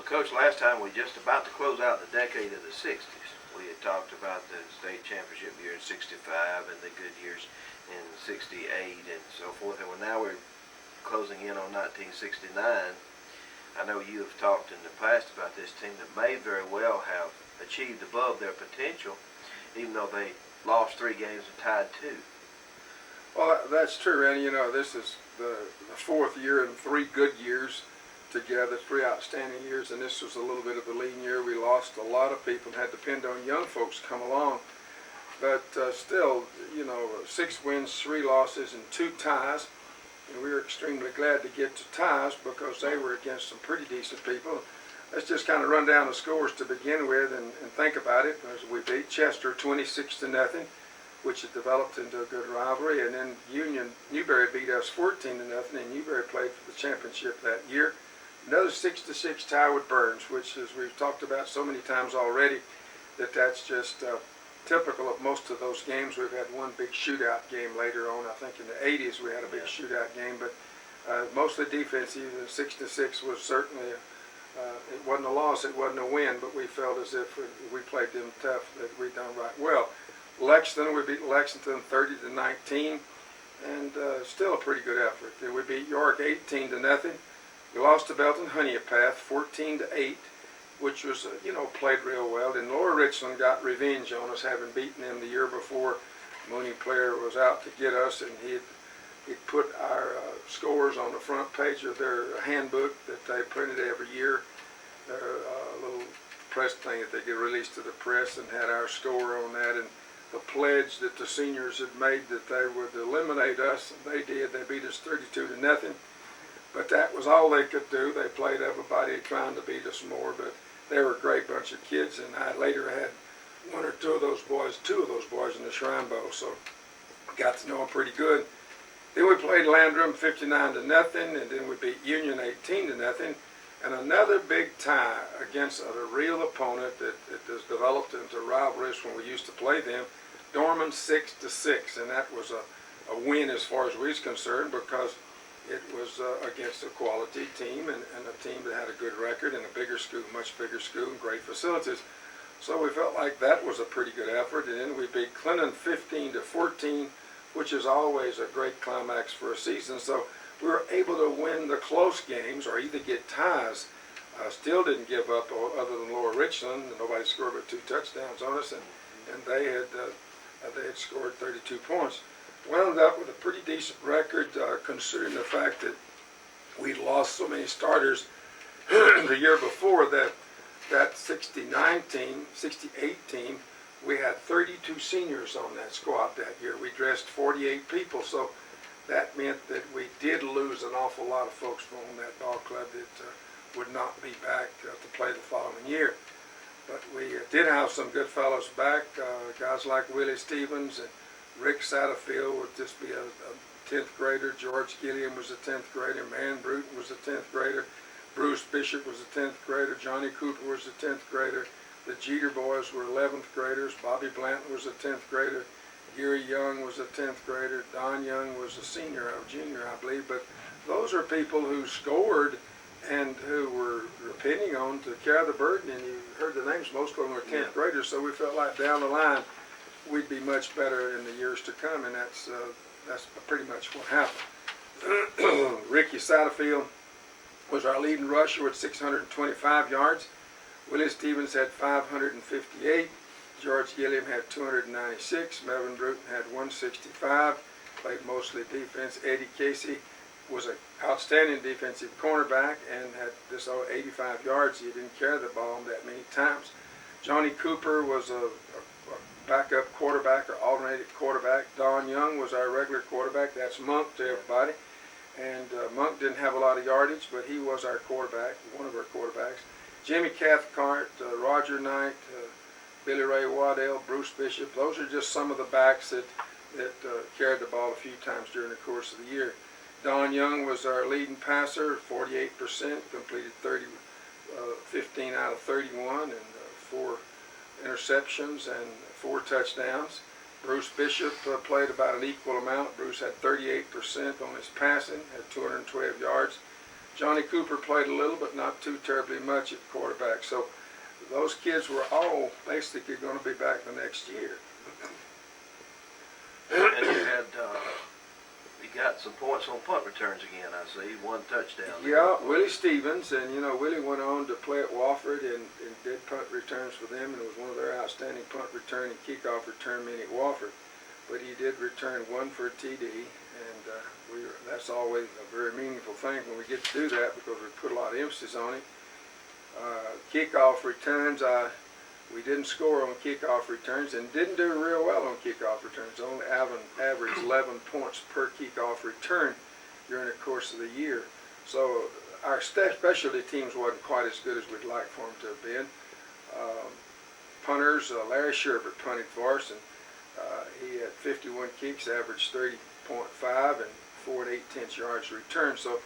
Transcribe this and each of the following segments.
Coach, last time we just about to close out the decade of the 60s. We had talked about the state championship year in 65 and the good years in 68 and so forth. And now we're closing in on 1969. I know you have talked in the past about this team that may very well have achieved above their potential, even though they lost 3 games and tied 2. Well, that's true, Randy. You know, this is the 4th year in 3 good years together, 3 outstanding years, and this was a little bit of the lean year. We lost a lot of people and had to depend on young folks to come along. But still, you know, 6 wins, 3 losses, and 2 ties. And we were extremely glad to get to ties because they were against some pretty decent people. Let's just kind of run down the scores to begin with and think about it. As we beat Chester 26-0, which had developed into a good rivalry, and then Newberry beat us 14-0, and Newberry played for the championship that year. Another 6-6 tie with Burns, which, as we've talked about so many times already, that's just typical of most of those games. We've had one big shootout game later on. I think in the 80s we had a big shootout game, but mostly defensive. 6-6 was certainly, it wasn't a loss, it wasn't a win, but we felt as if we played them tough, that we'd done right well. Lexington, we beat Lexington 30-19, and still a pretty good effort. Then we beat York 18-0. We lost to Belton Honeypath 14-8. Which was, you know, played real well. And Lower Richland got revenge on us, having beaten them the year before. Mooney Player was out to get us, and he'd put our scores on the front page of their handbook that they printed every year, their little press thing that they get released to the press, and had our score on that, and the pledge that the seniors had made that they would eliminate us, and they did. They beat us 32-0. But that was all they could do. They played everybody trying to beat us more, but they were a great bunch of kids, and I later had 2 of those boys in the Shrine Bowl, so got to know them pretty good. Then we played Landrum 59-0, and then we beat Union 18-0, and another big tie against a real opponent that has developed into rivalries when we used to play them, Dorman 6-6, and that was a win as far as we was concerned because it was against a quality team and a team that had a good record and a bigger school, much bigger school, and great facilities. So we felt like that was a pretty good effort. And then we beat Clinton 15-14, which is always a great climax for a season. So we were able to win the close games or either get ties. Still didn't give up other than Lower Richland. Nobody scored but 2 touchdowns on us, and they had scored 32 points. Wound up with a pretty decent record considering the fact that we lost so many starters the year before. That 68 team, we had 32 seniors on that squad that year. We dressed 48 people, so that meant that we did lose an awful lot of folks from that ball club that would not be back to play the following year. But we did have some good fellows back, guys like Willie Stevens and Rick Satterfield would just be a 10th grader. George Gilliam was a 10th grader. Man Bruton was a 10th grader. Bruce Bishop was a 10th grader. Johnny Cooper was a 10th grader. The Jeter boys were 11th graders. Bobby Blanton was a 10th grader. Gary Young was a 10th grader. Don Young was a senior, a junior, I believe. But those are people who scored and who were depending on to carry the burden. And you heard the names. Most of them were 10th graders. So we felt like down the line we'd be much better in the years to come, and that's pretty much what happened. Ricky Satterfield was our leading rusher with 625 yards. Willie Stevens had 558. George Gilliam had 296. Melvin Bruton had 165. Played mostly defense. Eddie Casey was an outstanding defensive cornerback and had just over 85 yards. He didn't carry the ball that many times. Johnny Cooper was a backup quarterback or alternated quarterback. Don Young was our regular quarterback. That's Monk to everybody. And Monk didn't have a lot of yardage, but he was our quarterback, one of our quarterbacks. Jimmy Cathcart, Roger Knight, Billy Ray Waddell, Bruce Bishop. Those are just some of the backs that carried the ball a few times during the course of the year. Don Young was our leading passer, 48%, completed 15 out of 31, and 4 interceptions and 4 touchdowns. Bruce Bishop played about an equal amount. Bruce had 38% on his passing, had 212 yards. Johnny Cooper played a little, but not too terribly much at quarterback. So those kids were all basically going to be back the next year. And you got some points on punt returns again, I see. 1 touchdown. Yeah, Willie Stevens, and Willie went on to play at Wofford and did punt returns for them, and was one of their outstanding punt return and kickoff return men at Wofford. But he did return 1 for a TD, and that's always a very meaningful thing when we get to do that, because we put a lot of emphasis on it. Kickoff returns, we didn't score on kickoff returns and didn't do real well on kickoff returns. Only averaged 11 points per kickoff return during the course of the year. So our specialty teams wasn't quite as good as we'd like for them to have been. Punters, Larry Sherbert punted for us, and he had 51 kicks, averaged 30.5 and 4 8/10 yards return. So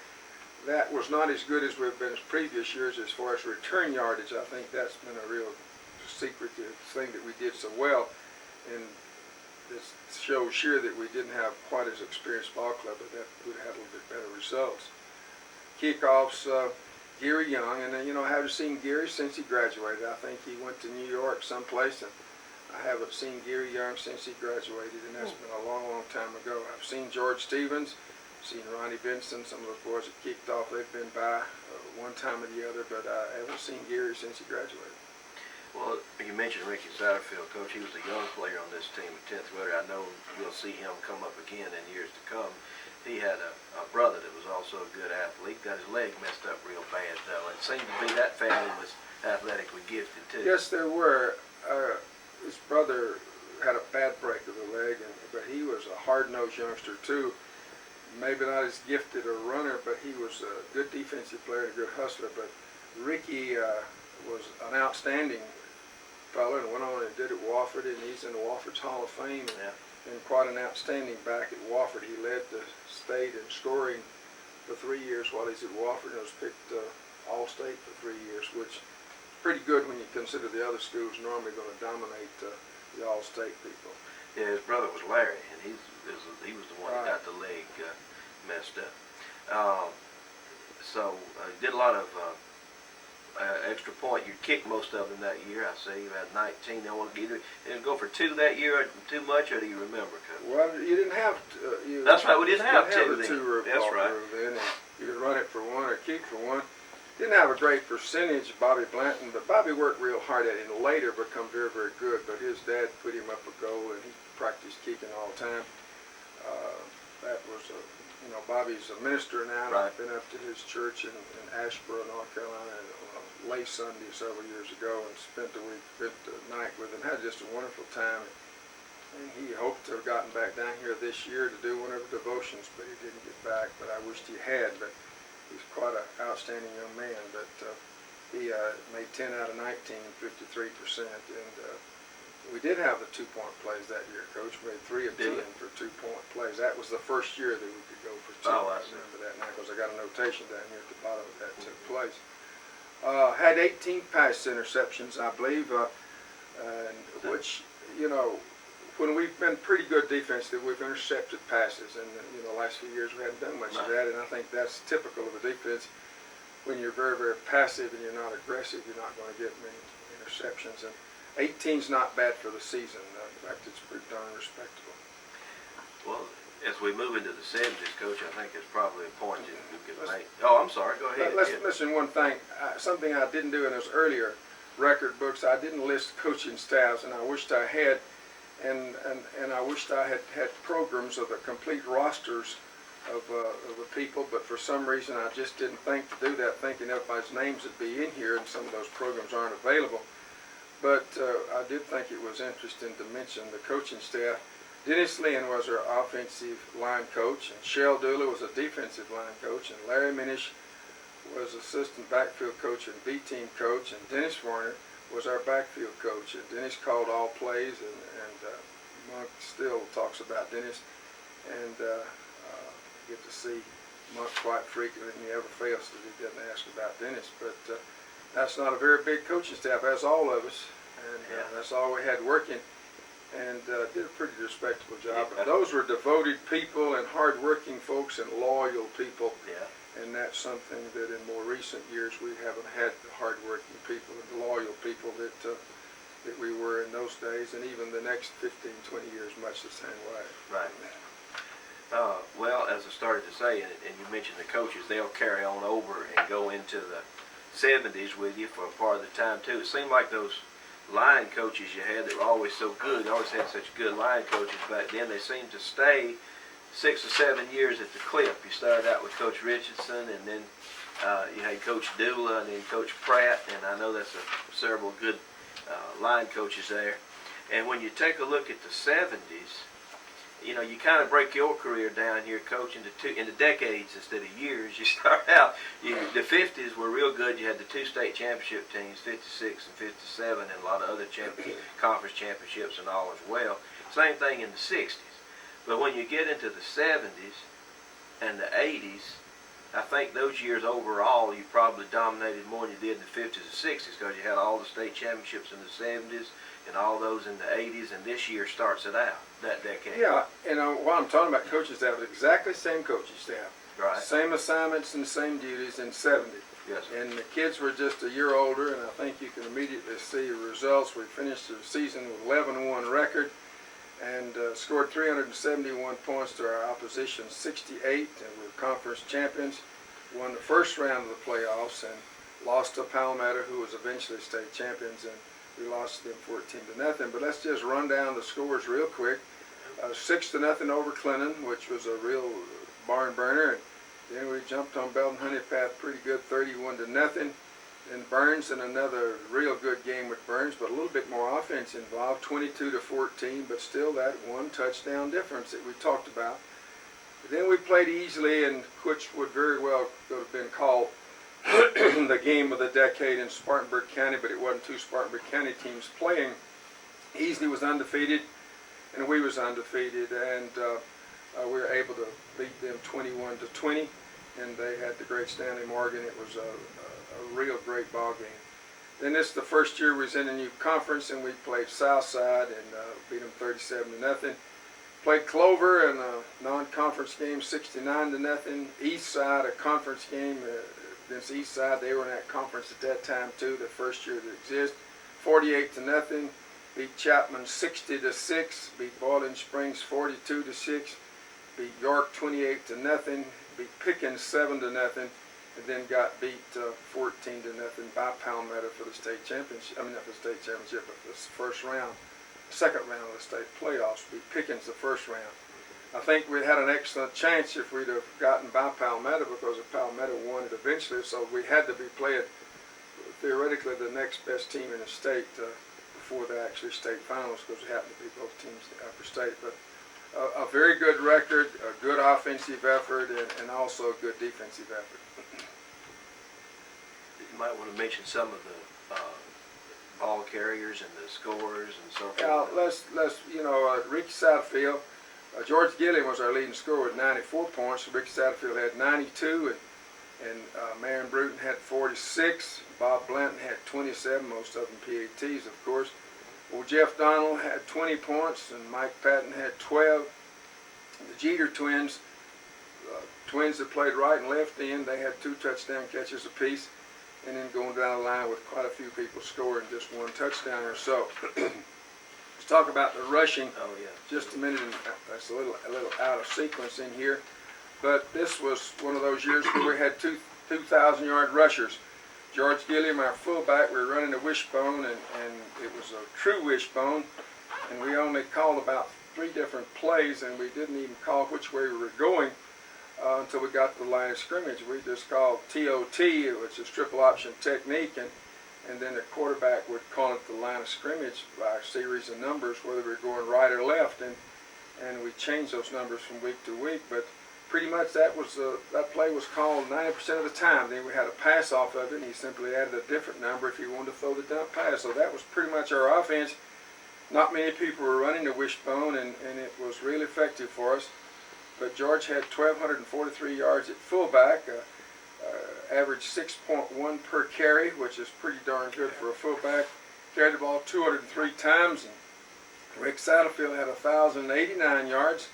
that was not as good as we've been as previous years as far as return yardage. I think that's been a real secretive thing that we did so well, and this shows here that we didn't have quite as experienced ball club, but that would have had a little bit better results. Kickoffs, Gary Young, and I haven't seen Gary since he graduated. I think he went to New York someplace, and I haven't seen Gary Young since he graduated, and that's been a long, long time ago. I've seen George Stevens, seen Ronnie Benson, some of those boys that kicked off, they've been by one time or the other, but I haven't seen Gary since he graduated. Well, you mentioned Ricky Satterfield, Coach. He was a young player on this team, a 10th grader. I know we'll see him come up again in years to come. He had a brother that was also a good athlete. Got his leg messed up real bad, though. It seemed to be that family was athletically gifted, too. Yes, there were. His brother had a bad break of the leg, but he was a hard-nosed youngster, too. Maybe not as gifted a runner, but he was a good defensive player and a good hustler. But Ricky was an outstanding fellow and went on and did at Wofford, and he's in the Wofford's Hall of Fame, and quite an outstanding back at Wofford. He led the state in scoring for 3 years while he's at Wofford, and was picked All-State for 3 years, which is pretty good when you consider the other schools normally going to dominate the All-State people. Yeah, his brother was Larry, and he was the one that got the leg messed up. So he did a lot of extra point. You kicked most of them that year. I see you had 19. They want to didn't go for 2 that year too much, or do you remember, Coach? Well, you didn't have that's right. We didn't have 2 the then. 2 revolver That's right. Then, and you could run it for 1 or kick for 1. Didn't have a great percentage, Bobby Blanton, but Bobby worked real hard at it and later become very, very good. But his dad put him up a goal, and he practiced kicking all the time. That was Bobby's a minister now. Right. I've been up to his church in Asheboro, North Carolina, on a late Sunday several years ago, and spent the night with him. Had just a wonderful time, and he hoped to have gotten back down here this year to do one of the devotions, but he didn't get back. But I wished he had. But he's quite an outstanding young man. But he made 10 out of 19, 53%, and we did have the 2-point plays that year, Coach. We made 3 of 10 for 2-point plays. That was the first year that we could go for 2. Oh, I remember that now because I got a notation down here at the bottom of that took place. Had 18 pass interceptions, I believe, which, when we've been pretty good defensively, we've intercepted passes. And, the last few years we hadn't done much of that, and I think that's typical of a defense. When you're very, very passive and you're not aggressive, you're not going to get many interceptions. And 18's not bad for the season. In fact, it's pretty darn respectable. Well, as we move into the 70s, Coach, I think it's probably a point you could make. Oh, I'm sorry. Go ahead. Let's mention one thing. Something I didn't do in those earlier record books. I didn't list coaching staffs, and I wished I had. And I wished I had programs of the complete rosters of the people, but for some reason I just didn't think to do that, thinking everybody's names would be in here, and some of those programs aren't available. But I did think it was interesting to mention the coaching staff. Dennis Lynn was our offensive line coach, and Shell Dooley was a defensive line coach, and Larry Minish was assistant backfield coach and B-team coach, and Dennis Varner was our backfield coach. And Dennis called all plays, and Monk still talks about Dennis, and get to see Monk quite frequently, and he never fails that he doesn't ask about Dennis. But that's not a very big coaching staff, as all of us, and that's all we had working, and did a pretty respectable job. But those were devoted people and hard-working folks and loyal people, and that that's something that in more recent years we haven't had the hardworking people and the loyal people that we were in those days, and even the next 15, 20 years much the same way. Right. Well, as I started to say, and you mentioned the coaches, they'll carry on over and go into the 70s with you for a part of the time too. It seemed like those line coaches you had that were always so good, you always had such good line coaches back then, they seemed to stay 6 or 7 years at the clip. You started out with Coach Richardson, and then you had Coach Dula, and then Coach Pratt, and I know that's several good line coaches there. And when you take a look at the 70s, you know, you kind of break your career down here, Coach, into decades instead of years. You start out, the 50s were real good. You had the 2 state championship teams, 56 and 57, and a lot of other conference championships and all as well. Same thing in the 60s. But when you get into the 70s and the 80s, I think those years overall you probably dominated more than you did in the 50s and 60s, because you had all the state championships in the 70s and all those in the 80s, and this year starts it out, that decade. Yeah, and while I'm talking about coaching staff, exactly the same coaching staff. Right. Same assignments and same duties in 70. Yes, sir. And the kids were just a year older, and I think you can immediately see the results. We finished the season with 11-1 record and scored 371 points to our opposition 68, and we were conference champions. Won the first round of the playoffs and lost to Palmetto, who was eventually state champions, and we lost to them 14-0. But let's just run down the scores real quick. 6-0 over Clinton, which was a real barn burner. And then we jumped on Belton Honeypath pretty good, 31-0. And Burns in another real good game with Burns, but a little bit more offense involved, 22-14, but still that 1 touchdown difference that we talked about. But then we played easily, and which would very well have been called the game of the decade in Spartanburg County, but it wasn't 2 Spartanburg County teams playing. Easley was undefeated, and we was undefeated, and we were able to beat them 21-20, and they had the great Stanley Morgan. It was a real great ball game. Then this is the first year we was in a new conference, and we played Southside and beat them 37-0. Played Clover in a non-conference game, 69-0. Eastside, a conference game against Eastside. They were in that conference at that time too, the first year that exists. 48-0. Beat Chapman 60-6. Beat Boiling Springs 42-6. Beat York 28-0. Beat Pickens 7-0. And then got beat 14-0 by Palmetto for the state championship. I mean, not the state championship, but the first round, second round of the state playoffs. Beat Pickens the first round. I think we had an excellent chance if we'd have gotten by Palmetto, because if Palmetto won it eventually, so we had to be playing theoretically the next best team in the state before the actually state finals, because it happened to be both teams in the upper state. But a very good record, a good offensive effort, and also a good defensive effort. You might want to mention some of the ball carriers and the scorers and so forth. Now, let's Ricky Satterfield, George Gilliam was our leading scorer with 94 points. Ricky Satterfield had 92, and Marion Bruton had 46. Bob Blanton had 27, most of them PATs, of course. Well, Jeff Donald had 20 points, and Mike Patton had 12. The Jeter twins, twins that played right and left end, they had 2 touchdown catches apiece. And then going down the line with quite a few people scoring just 1 touchdown or so. Let's talk about the rushing. Oh, yeah. Just a minute, and that's a little out of sequence in here. But this was one of those years where we had 2,000-yard rushers. George Gilliam, our fullback, we were running a wishbone, and it was a true wishbone. And we only called about 3 different plays, and we didn't even call which way we were going until we got to the line of scrimmage. We just called TOT, which is triple option technique, and then the quarterback would call it the line of scrimmage by a series of numbers, whether we were going right or left, and we changed those numbers from week to week. But pretty much that play was called 90% of the time. Then we had a pass off of it, and he simply added a different number if he wanted to throw the dump pass. So that was pretty much our offense. Not many people were running the wishbone, and it was really effective for us. But George had 1,243 yards at fullback, averaged 6.1 per carry, which is pretty darn good for a fullback. Carried the ball 203 times. And Rick Satterfield had 1,089 yards,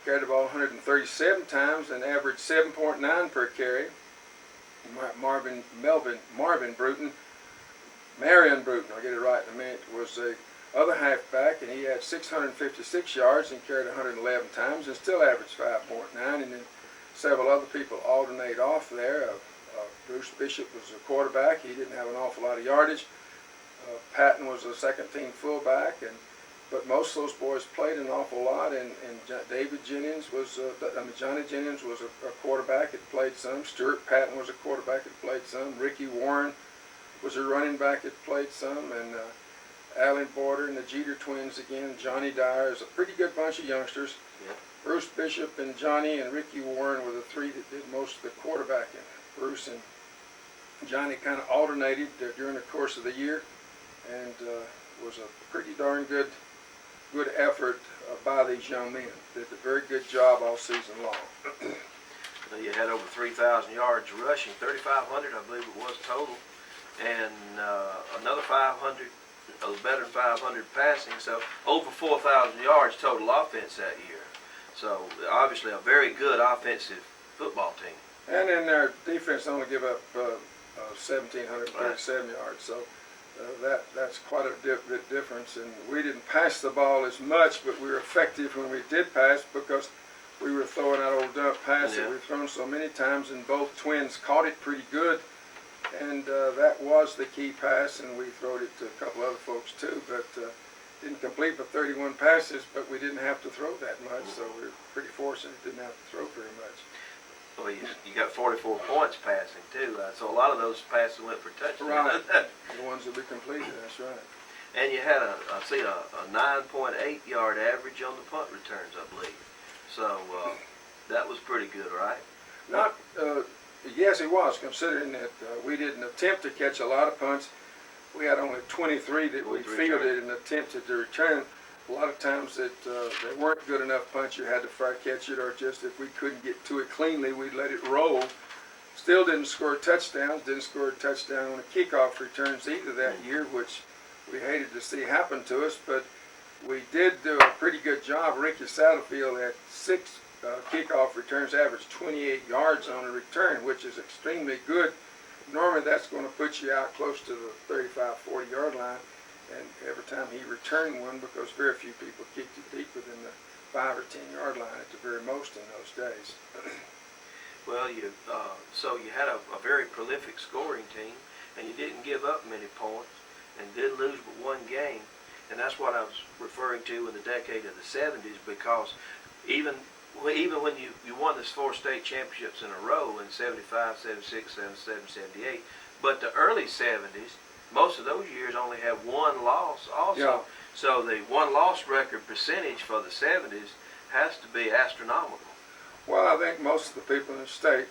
carried the ball 137 times, and averaged 7.9 per carry. Marvin Bruton, Marion Bruton, I'll get it right in a minute, was the other halfback, and he had 656 yards and carried 111 times and still averaged 5.9. And then several other people alternate off there. Bruce Bishop was a quarterback. He didn't have an awful lot of yardage. Patton was a second-team fullback, but most of those boys played an awful lot. And David Jennings was, Johnny Jennings was a quarterback that played some. Stuart Patton was a quarterback that played some. Ricky Warren was a running back that played some, and Allen Border and the Jeter twins again. Johnny Dyer is a pretty good bunch of youngsters. Yep. Bruce Bishop and Johnny and Ricky Warren were the three that did most of the quarterbacking. Bruce and Johnny kind of alternated during the course of the year, and was a pretty darn good effort by these young men. Did a very good job all season long. You had over 3,000 yards rushing, 3,500 I believe it was total, and another 500, better than 500 passing, so over 4,000 yards total offense that year. So obviously a very good offensive football team. And then their defense only give up 1,737 yards, so that's quite a bit difference. And we didn't pass the ball as much, but we were effective when we did pass because we were throwing that old dump pass that we've thrown so many times, and both twins caught it pretty good. And that was the key pass, and we throwed it to a couple other folks too, but didn't complete but 31 passes, but we didn't have to throw that much, so we were pretty fortunate didn't have to throw very much. Well, you got 44 points passing too, so a lot of those passes went for touchdowns. Right, the ones that we completed, that's right. And you had a 9.8 yard average on the punt returns, I believe. So that was pretty good, right? Yes, it was, considering that we didn't attempt to catch a lot of punts. We had only 23 that we fielded and attempted to return. A lot of times that they weren't good enough punts, you had to try to catch it, or just if we couldn't get to it cleanly, we'd let it roll. Still didn't score touchdowns, didn't score a touchdown on the kickoff returns either that year, which we hated to see happen to us, but we did do a pretty good job. Ricky Saddlefield had 6 kickoff returns, averaged 28 yards on a return, which is extremely good. Normally that's going to put you out close to the 35, 40 yard line, and every time he returned one, because very few people kicked it deeper than the 5 or 10 yard line at the very most in those days. Well, so you had a very prolific scoring team, and you didn't give up many points, and didn't lose but one game, and that's what I was referring to in the decade of the 70s, because even when you won this 4 state championships in a row in 75, 76, 77, 78, but the early 70s, most of those years only had one loss also. Yeah. So the one-loss record percentage for the 70s has to be astronomical. Well, I think most of the people in the state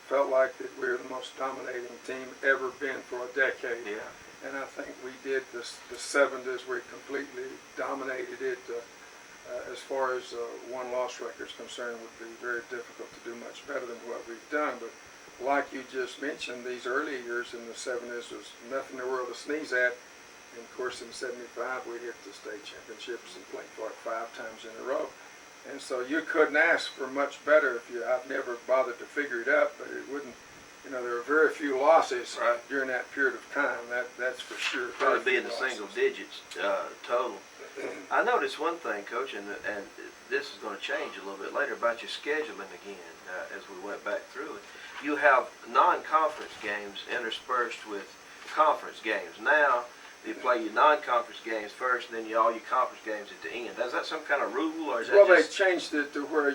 felt like that we were the most dominating team ever been for a decade. Yeah. And I think we did the 70s, we completely dominated it. As far as one-loss record is concerned, it would be very difficult to do much better than what we've done. But like you just mentioned, these early years in the 70s was nothing in the world to sneeze at. And of course, in 75, we hit the state championships and played for it 5 times in a row. And so you couldn't ask for much better. I've never bothered to figure it up, but it wouldn't. There were very few losses during that period of time. That's for sure. Probably be in the single digits total. I noticed one thing, Coach, and this is going to change a little bit later about your scheduling again as we went back through it. You have non-conference games interspersed with conference games. Now you play your non-conference games first, and then all your conference games at the end. Is that some kind of rule, or is that Well, just... they changed it to where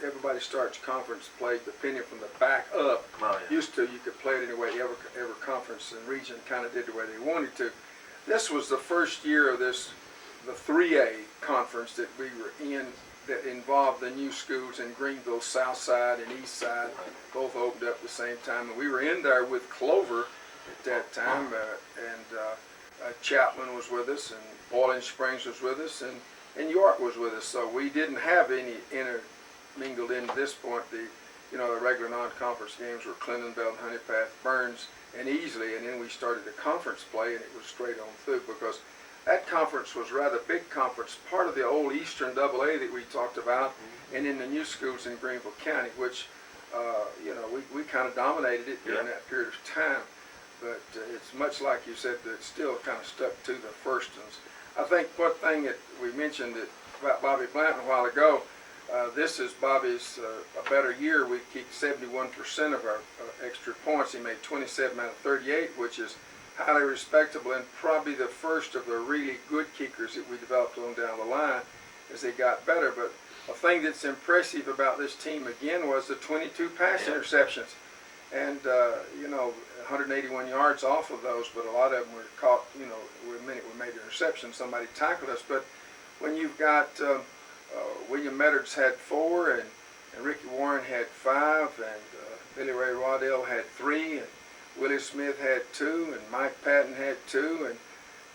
everybody starts conference play depending from the back up. Oh, yeah. Used to, you could play it any way every conference and region kind of did the way they wanted to. This was the first year of the 3A conference that we were in, that involved the new schools in Greenville, South Side and East Side. Both opened up at the same time, and we were in there with Clover at that time, and Chapman was with us, and Boiling Springs was with us, and York was with us. So we didn't have any intermingled into this point. The regular non-conference games were Clinton, Belton, Honey Path, Burns, and Easley, and then we started the conference play, and it was straight on through, because that conference was a rather big conference, part of the old Eastern AA that we talked about, and in the new schools in Greenville County, which we kind of dominated it during Yeah. that period of time. But it's much like you said, that it's still kind of stuck to the first ones. I think one thing that we mentioned about Bobby Blanton a while ago, this is Bobby's a better year. We kicked 71% of our extra points. He made 27 out of 38, which is highly respectable, and probably the first of the really good kickers that we developed on down the line as they got better. But a thing that's impressive about this team again was the 22 pass interceptions. And, 181 yards off of those, but a lot of them were caught, the minute we made the interception, somebody tackled us. But when you've got William Meddards had 4, and Ricky Warren had 5, and Billy Ray Waddell had 3, and Willie Smith had 2, and Mike Patton had 2,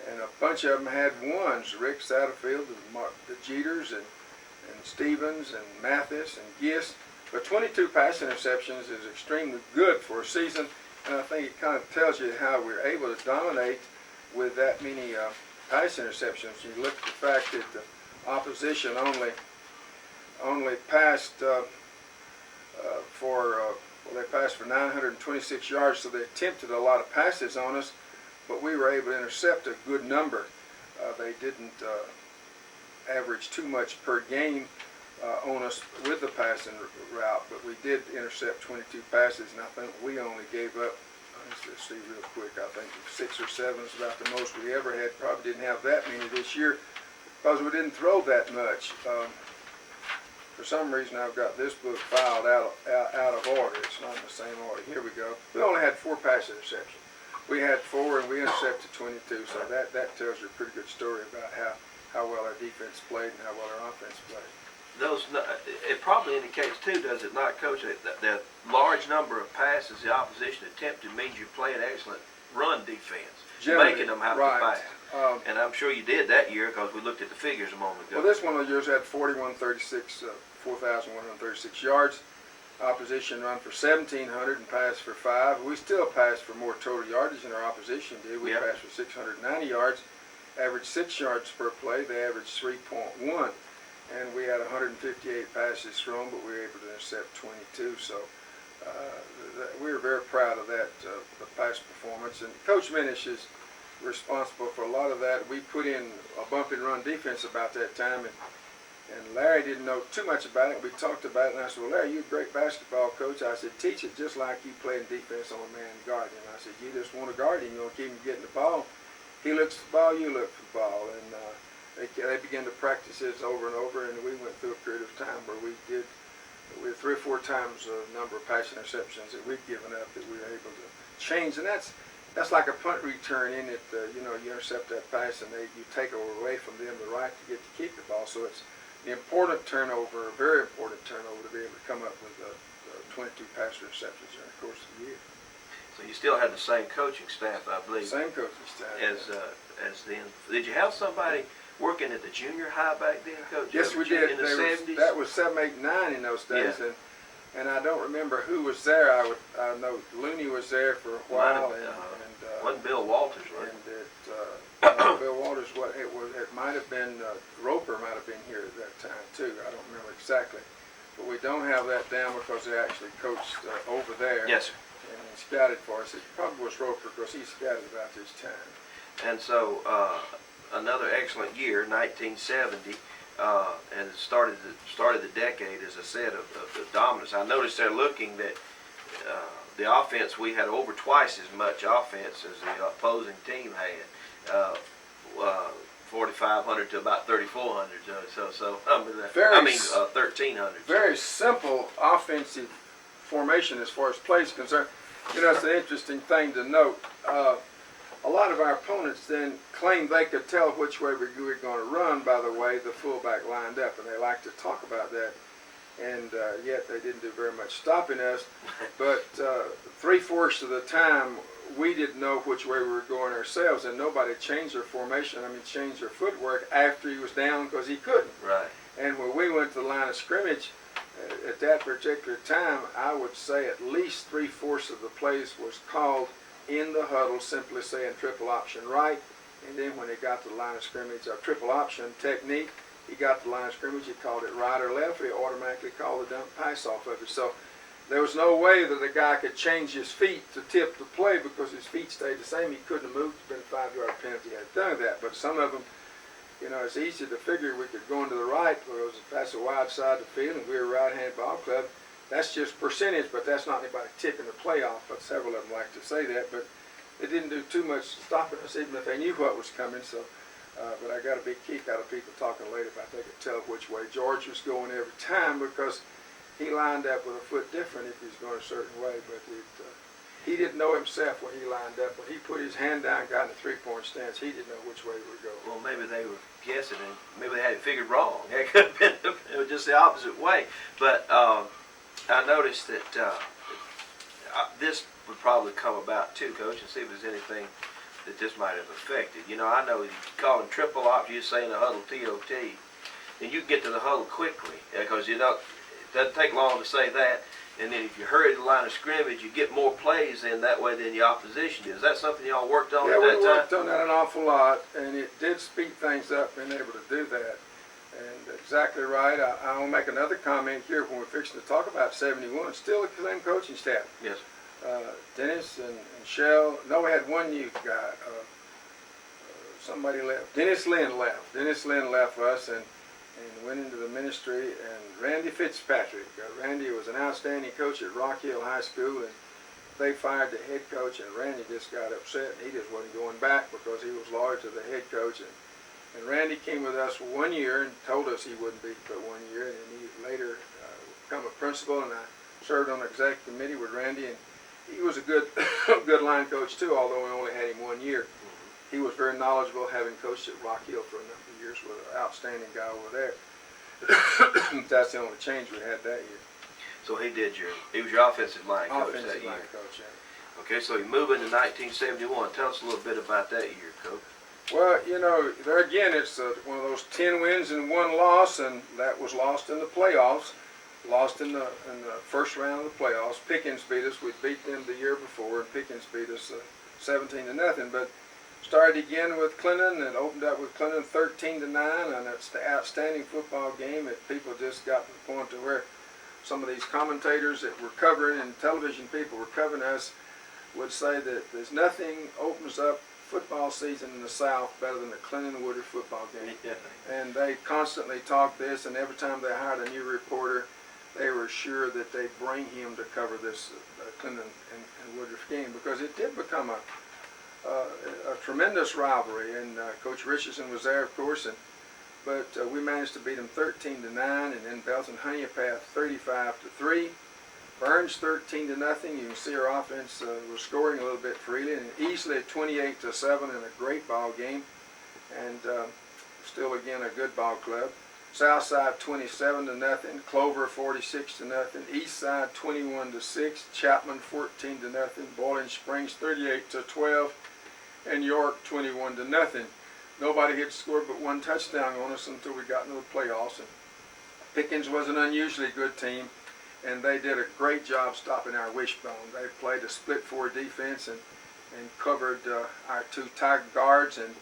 and a bunch of them had 1s. Rick Satterfield, the Jeters, and Stevens, and Mathis, and Gist. But 22 pass interceptions is extremely good for a season, and I think it kind of tells you how we're able to dominate with that many pass interceptions. You look at the fact that the opposition only passed they passed for 926 yards, so they attempted a lot of passes on us, but we were able to intercept a good number. They didn't average too much per game on us with the passing route, but we did intercept 22 passes, and I think we only gave up, let's see real quick, I think 6 or 7 is about the most we ever had. Probably didn't have that many this year because we didn't throw that much. For some reason I've got this book filed out of order. It's not in the same order. Here we go. We only had 4 pass interceptions. We had 4 and we intercepted 22, so that tells you a pretty good story about how well our defense played and how well our offense played. It probably indicates too, does it not, Coach, that the large number of passes the opposition attempted means you play an excellent run defense, Generally, making them have right. to pass. And I'm sure you did that year because we looked at the figures a moment ago. Well, this one of the years had 4,136 yards. Opposition run for 1,700 and passed for 5. We still passed for more total yardage than our opposition did. We passed for 690 yards, averaged 6 yards per play. They averaged 3.1. And we had 158 passes thrown, but we were able to intercept 22. So we were very proud of that, the pass performance. And Coach Minish is responsible for a lot of that. We put in a bump and run defense about that time, and Larry didn't know too much about it. We talked about it, and I said, well, Larry, you're a great basketball coach. I said, teach it just like you playing defense on a man guarding him. I said, you just want to guard him. You want to keep him getting the ball. He looks for the ball, you look for the ball. And they began to practice this over and over, and we went through a period of time where we had 3 or 4 times the number of pass interceptions that we'd given up that we were able to change. And that's like a punt return in it. You intercept that pass, and you take away from them the right to get to keep the ball. So it's an important turnover, a very important turnover, to be able to come up with 22 pass interceptions during the course of the year. So you still had the same coaching staff, I believe. Same coaching staff. As then. Did you have somebody working at the junior high back then, Coach? Yes, we did. In the 70s? That was 7, 8, 9 in those days, and I don't remember who was there. I know Looney was there for a while, wasn't Bill Walters, right? And Bill Walters. It might have been Roper. Might have been here at that time too. I don't remember exactly, but we don't have that down because they actually coached over there. Yes, sir. And he scouted for us. It probably was Roper because he scouted about this time. And so another excellent year, 1970, and it started the decade, as I said, of the dominance. I noticed they're looking that the offense, we had over twice as much offense as the opposing team had, 4,500 to about 3,400. 1,300. Very simple offensive formation as far as play is concerned. It's an interesting thing to note. A lot of our opponents then claimed they could tell which way we were going to run by the way the fullback lined up, and they like to talk about that. And yet they didn't do very much stopping us. But 3/4 of the time, we didn't know which way we were going ourselves, and nobody changed their formation. Changed their footwork after he was down because he couldn't. Right. And when we went to the line of scrimmage, at that particular time, I would say at least 3/4 of the plays was called in the huddle, simply saying triple option right. And then when he got to the line of scrimmage, triple option technique, he got to the line of scrimmage, he called it right or left, he automatically called the dump pass off of it. So there was no way that the guy could change his feet to tip the play because his feet stayed the same. He couldn't have moved. It's been a 5-yard penalty had done that. But some of them, you know, it's easy to figure we could go into the right because if that's a wide side of the field and we're a right-hand ball club, that's just percentage, but that's not anybody tipping the play off. But several of them like to say that. But they didn't do too much stopping us, even if they knew what was coming. So, but I got a big kick out of people talking later about they could tell which way George was going every time because he lined up with a foot different if he was going a certain way. But he didn't know himself when he lined up. When he put his hand down, got in a three-point stance, he didn't know which way he would go. Well, maybe they were guessing, and maybe they had it figured wrong. It could have been it was just the opposite way. But I noticed that this would probably come about too, Coach, and see if there's anything that this might have affected. You know, I know you call them triple ops, you say in the huddle TOT, and you get to the huddle quickly because you know it doesn't take long to say that. And then if you hurry the line of scrimmage, you get more plays in that way than the opposition did. Is that something y'all worked on at that time? Yeah, we worked on that an awful lot, and it did speed things up, being able to do that. And exactly right. I'll make another comment here when we're fixing to talk about 71. Still the same coaching staff. Yes. Dennis and Shell. No, we had one youth guy. Somebody left. Dennis Lynn left. Dennis Lynn left us and went into the ministry. And Randy Fitzpatrick. Randy was an outstanding coach at Rock Hill High School, and they fired the head coach, and Randy just got upset, and he just wasn't going back because he was loyal to the head coach. And Randy came with us for 1 year and told us he wouldn't be but 1 year, and he later became a principal, and I served on the executive committee with Randy, and he was a good good line coach too, although we only had him 1 year. He was very knowledgeable, having coached at Rock Hill for a number of years with an outstanding guy over there. That's the only change we had that year. So he was your offensive line coach that Offensive year. line coach, yeah. Okay, so you move into 1971. Tell us a little bit about that year, Coach. Well, you know, there again, it's one of those 10 wins and 1 loss, and that was lost in the playoffs. Lost in the first round of the playoffs. Pickens beat us. We beat them the year before, and Pickens beat us 17-0. But started again with Clinton and opened up with Clinton 13-9, and it's the outstanding football game that people just got to the point to where some of these commentators that were covering and television people were covering us would say that there's nothing opens up football season in the South better than the Clinton-Woodard football game. Yeah. And they constantly talked this, and every time they hired a new reporter, they were sure that they'd bring him to cover this Clinton and Woodard game because it did become a tremendous rivalry. And Coach Richardson was there, of course, but we managed to beat them 13-9, and then Belton Honeypath 35-3. Burns 13-0. You can see our offense was scoring a little bit freely, and easily 28-7 in a great ball game, and still again a good ball club. Southside 27-0, Clover 46-0, Eastside 21-6, Chapman 14-0, Boiling Springs 38-12, and York 21-0. Nobody had scored but 1 touchdown on us until we got into the playoffs. And Pickens was an unusually good team, and they did a great job stopping our wishbone. They played a split 4 defense and covered our 2 tight guards and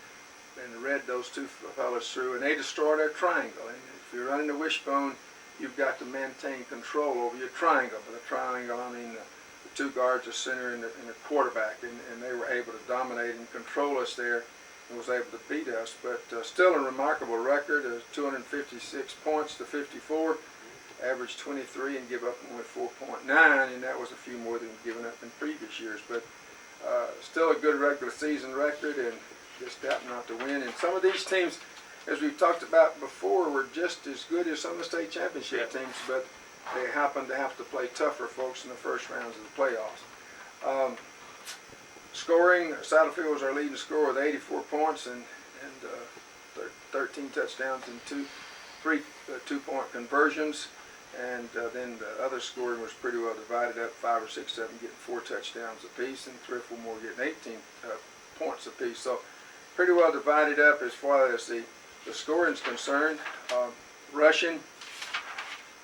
read those 2 fellas through, and they destroyed our triangle. And if you're running the wishbone, you've got to maintain control over your triangle. By the triangle, I mean the 2 guards, the center, and the quarterback, and they were able to dominate and control us there and was able to beat us. But still a remarkable record, 256 points to 54, average 23 and give up only 4.9, and that was a few more than given up in previous years. But still a good regular season record, and just happened not to win. And some of these teams, as we've talked about before, were just as good as some of the state championship teams, but they happened to have to play tougher folks in the first rounds of the playoffs. Scoring, Saddlefield was our leading scorer with 84 points and 13 touchdowns and 3 two-point conversions. And then the other scoring was pretty well divided up, 5 or 6 of them getting 4 touchdowns apiece and 3 or 4 more getting 18 points apiece. So pretty well divided up as far as the scoring is concerned. Rushing,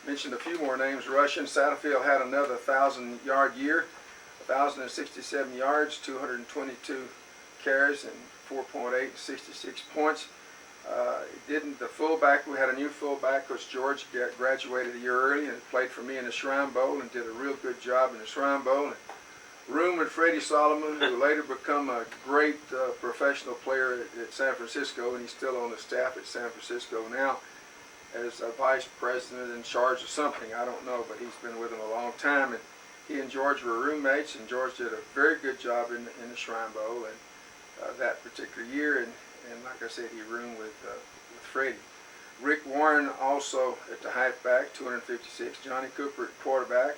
mentioned a few more names. Rushing, Saddlefield had another 1,000-yard year, 1,067 yards, 222 carries, and 4.8, 66 points. The fullback, we had a new fullback because George graduated a year early and played for me in the Shrine Bowl and did a real good job in the Shrine Bowl. And room with Freddie Solomon, who later become a great professional player at San Francisco, and he's still on the staff at San Francisco now as a vice president in charge of something. I don't know, but he's been with them a long time. And he and George were roommates, and George did a very good job in the Shrine Bowl and that particular year. And like I said, he roomed with Freddie. Rick Warren also at the halfback, 256. Johnny Cooper at quarterback,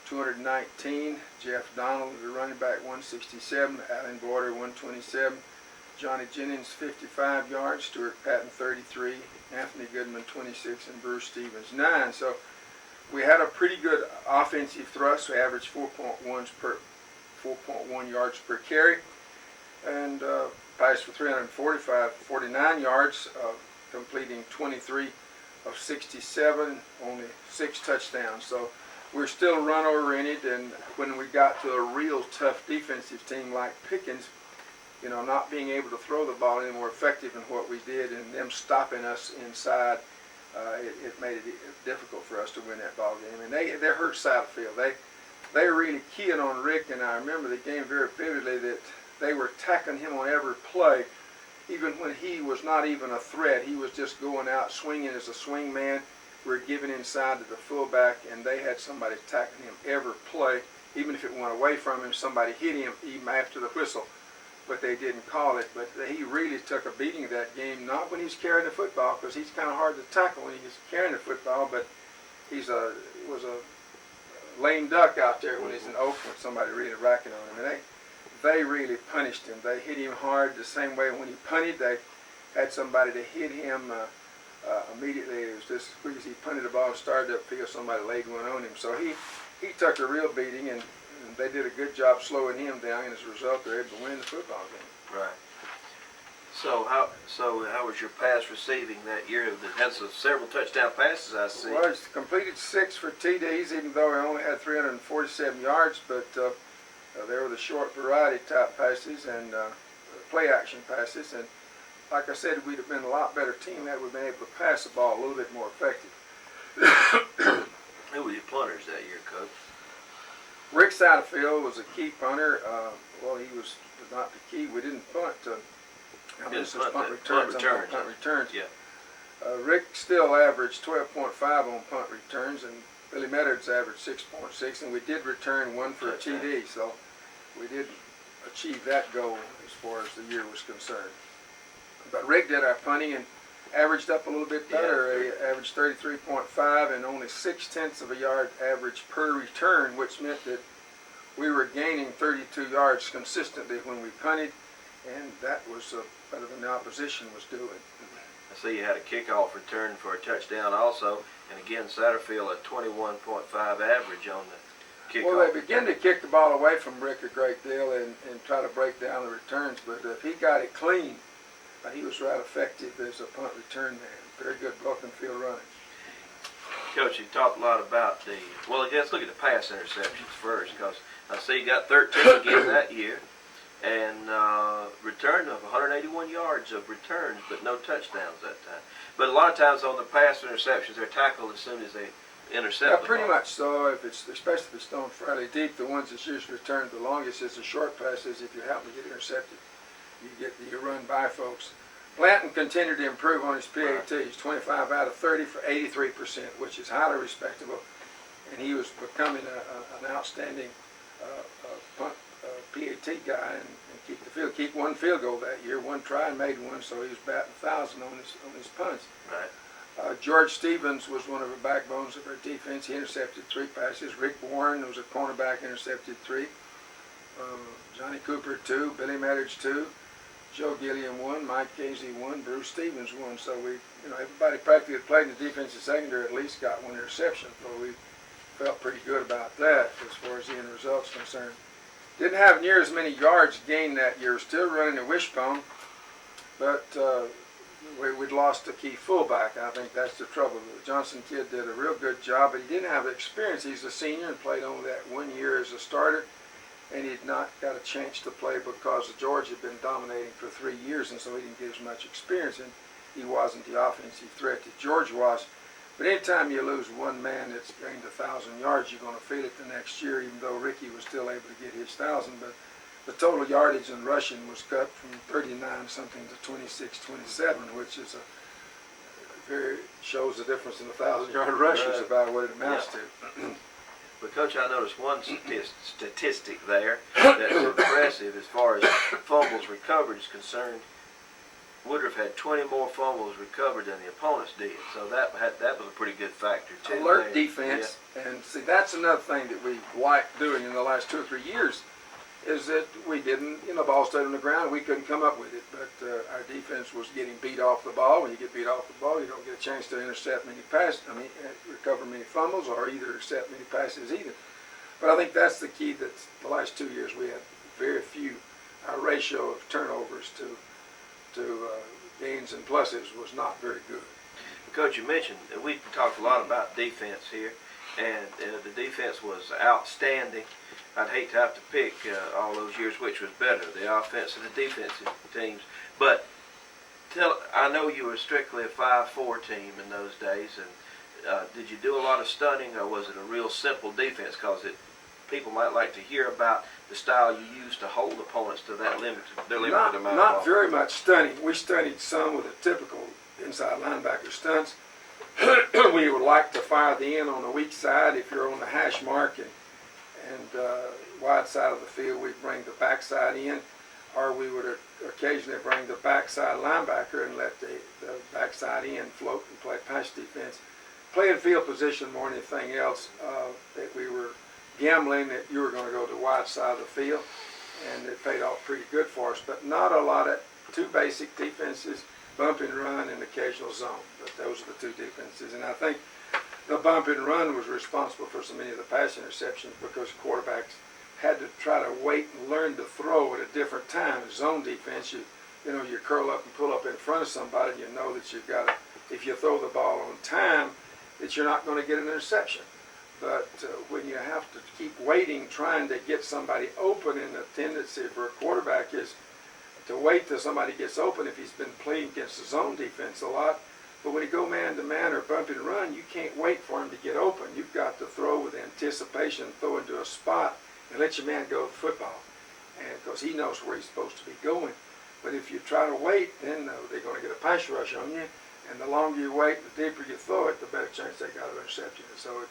219. Jeff Donald, the running back, 167. Alan Border, 127. Johnny Jennings, 55 yards. Stuart Patton, 33. Anthony Goodman, 26. And Bruce Stevens, 9. So we had a pretty good offensive thrust. We averaged 4.1 yards per carry. And passed for 49 yards, completing 23 of 67, only 6 touchdowns. So we're still run-oriented, and when we got to a real tough defensive team like Pickens, you know, not being able to throw the ball any more effective than what we did, and them stopping us inside, it made it difficult for us to win that ball game. And they hurt Satterfield. They were really keying on Rick, and I remember the game very vividly that they were attacking him on every play, even when he was not even a threat. He was just going out swinging as a swing man. We were giving inside to the fullback, and they had somebody attacking him every play. Even if it went away from him, somebody hit him even after the whistle, but they didn't call it. But he really took a beating that game, not when he's carrying the football, because he's kind of hard to tackle when he's carrying the football, but was a lame duck out there when he's in Oakland, somebody really racking on him. And they really punished him. They hit him hard the same way when he punted. They had somebody to hit him immediately. It was just as quick as he punted the ball and started upfield, somebody laid one on him. So he took a real beating, and they did a good job slowing him down, and as a result, they're able to win the football game. Right. So how was your pass receiving that year? That had several touchdown passes, I see. Well, it's completed 6 for TDs, even though I only had 347 yards, but there were the short variety type passes and play action passes. And like I said, we'd have been a lot better team had we been able to pass the ball a little bit more effective. Who were your punters that year, Coach? Rick Satterfield was a key punter. Well, he was not the key. We didn't punt. Punt returns. Yeah. Rick still averaged 12.5 on punt returns, and Billy Meadows averaged 6.6, and we did return 1 for a TD, so we did achieve that goal as far as the year was concerned. But Rick did our punting and averaged up a little bit better. He averaged 33.5 and only 0.6 of a yard average per return, which meant that we were gaining 32 yards consistently when we punted, and that was better than the opposition was doing. I see you had a kickoff return for a touchdown also, and again Satterfield a 21.5 average on the kickoff. Well, they began to kick the ball away from Rick a great deal and try to break down the returns, but if he got it clean, he was right effective as a punt return man. Very good broken field running. Coach, you talked a lot about let's look at the pass interceptions first, because I see you got 13 again that year, and returned of 181 yards of returns, but no touchdowns that time. But a lot of times on the pass interceptions, they're tackled as soon as they intercept. Yeah, pretty much so. Especially if it's thrown fairly deep, the ones that's usually returned the longest is the short passes. If you happen to get intercepted, you run by folks. Blanton continued to improve on his PATs, 25 out of 30 for 83%, which is highly respectable, and he was becoming an outstanding PAT guy and keep one field goal that year, one try and made one, so he was batting 1,000 on his punts. Right. George Stevens was one of the backbones of our defense. He intercepted 3 passes. Rick Warren was a cornerback, intercepted 3. Johnny Cooper 2, Billy Meadows 2, Joe Gilliam 1, Mike Casey 1, Bruce Stevens 1. So everybody practically that played in the defensive secondary at least got 1 interception. So we felt pretty good about that as far as the end results concerned. Didn't have near as many yards gained that year. Still running the wishbone, but we'd lost a key fullback. I think that's the trouble. The Johnson kid did a real good job, but he didn't have experience. He's a senior and played only that 1 year as a starter, and he'd not got a chance to play because George had been dominating for 3 years, and so he didn't get as much experience. And he wasn't the offensive threat that George was. But anytime you lose one man that's gained 1,000 yards, you're going to feel it the next year, even though Ricky was still able to get his 1,000. But the total yardage in rushing was cut from 39-something to 26-27, which is shows the difference in 1,000-yard rushers about what it amounts to. But Coach, I noticed one statistic there that's impressive as far as fumbles recovered is concerned. Woodruff had 20 more fumbles recovered than the opponents did, so that was a pretty good factor too. Alert defense, and see that's another thing that we like doing in the last 2 or 3 years, is that we didn't, the ball stayed on the ground, we couldn't come up with it, but our defense was getting beat off the ball. When you get beat off the ball, you don't get a chance to intercept many passes, recover many fumbles, or either intercept many passes either. But I think that's the key. That the last 2 years we had very few. Our ratio of turnovers to gains and pluses was not very good. Coach, you mentioned that we talked a lot about defense here, and the defense was outstanding. I'd hate to have to pick all those years which was better, the offensive and the defensive teams. But I know you were strictly a 5-4 team in those days, and did you do a lot of stunning, or was it a real simple defense? Because people might like to hear about the style you used to hold opponents to that limited amount of ball. Not very much stunning. We studied some with the typical inside linebacker stunts. We would like to fire the end on the weak side if you're on the hash mark, and wide side of the field, we'd bring the backside in, or we would occasionally bring the backside linebacker and let the backside end float and play pass defense. Playing field position more than anything else, that we were gambling that you were going to go to the wide side of the field, and it paid off pretty good for us. But not a lot of two basic defenses, bump and run and occasional zone. But those are the two defenses. And I think the bump and run was responsible for so many of the pass interceptions, because quarterbacks had to try to wait and learn to throw at a different time. Zone defense, you curl up and pull up in front of somebody, you know that you've got to, if you throw the ball on time, that you're not going to get an interception. But when you have to keep waiting, trying to get somebody open, and the tendency for a quarterback is to wait till somebody gets open if he's been playing against the zone defense a lot. But when you go man-to-man or bump and run, you can't wait for him to get open. You've got to throw with anticipation, throw into a spot, and let your man go to football, and because he knows where he's supposed to be going. But if you try to wait, then they're going to get a pass rush on you, and the longer you wait, the deeper you throw it, the better chance they got of intercepting it. So